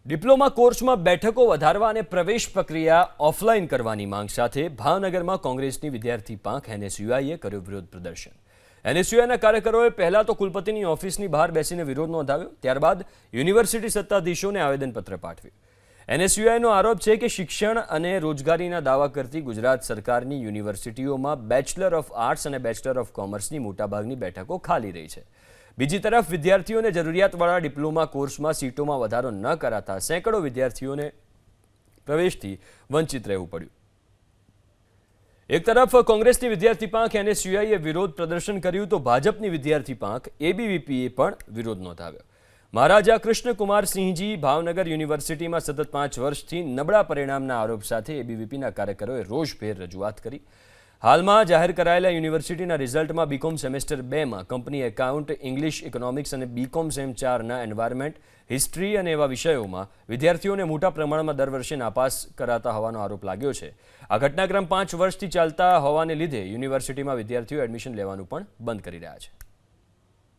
Diploma કોર્સમાં બેઠકો વધારવા અને પ્રવેશ પ્રક્રિયા ઓફલાઈન કરવાની માંગ સાથે ભાવનગરમાં કોંગ્રેસની વિદ્યાર્થી પાંખ એનએસયુઆઈએ કર્યો વિરોધ પ્રદર્શન। એનએસયુઆઈના કાર્યકરોએ પહેલા તો કુલપતિની ઓફિસની બહાર બેસીને વિરોધ નોંધાવ્યો, ત્યારબાદ યુનિવર્સિટી સત્તાધીશોને આવેદનપત્ર પાઠવ્યું। એનએસયુઆઈનો આરોપ છે કે શિક્ષણ અને રોજગારીના દાવા કરતી ગુજરાત સરકારની યુનિવર્સિટીઓમાં બેચલર ઓફ આર્ટ્સ અને બેચલર ઓફ કોમર્સની મોટાભાગની બેઠકો ખાલી રહી છે। બીજી તરફ વિદ્યાર્થીઓને જરૂરિયાતવાળા ડિપ્લોમા કોર્સમાં સીટોમાં વધારો ન કરાતા સેંકડો વિદ્યાર્થીઓને પ્રવેશથી વંચિત રહેવું પડ્યું। એક તરફ કોંગ્રેસની વિદ્યાર્થી પાંખ એનએસયુઆઈએ વિરોધ પ્રદર્શન કર્યું તો ભાજપની વિદ્યાર્થી પાંખ એબીવીપીએ પણ વિરોધ નોંધાવ્યો। મહારાજા કૃષ્ણકુમારસિંહજી ભાવનગર યુનિવર્સિટીમાં સતત 5 વર્ષથી નબળા પરિણામના આરોપ સાથે એબીવીપીના કાર્યકરોએ રોષભેર રજૂઆત કરી। હાલમાં જાહેર કરાયેલા યુનિવર્સિટીના રિઝલ્ટમાં બીકોમ સેમેસ્ટર 2માં કંપની એકાઉન્ટ, ઇંગ્લિશ, ઇકોનોમિક્સ અને બીકોમ સેમ 4ના એન્વાયરમેન્ટ, હિસ્ટ્રી અને એવા વિષયોમાં વિદ્યાર્થીઓને મોટા પ્રમાણમાં દર વર્ષે નાપાસ કરાતા હોવાનો આરોપ લાગ્યો છે। આ ઘટનાક્રમ 5 વર્ષથી ચાલતા હોવાને લીધે યુનિવર્સિટીમાં વિદ્યાર્થીઓ એડમિશન લેવાનું પણ બંધ કરી રહ્યા છે।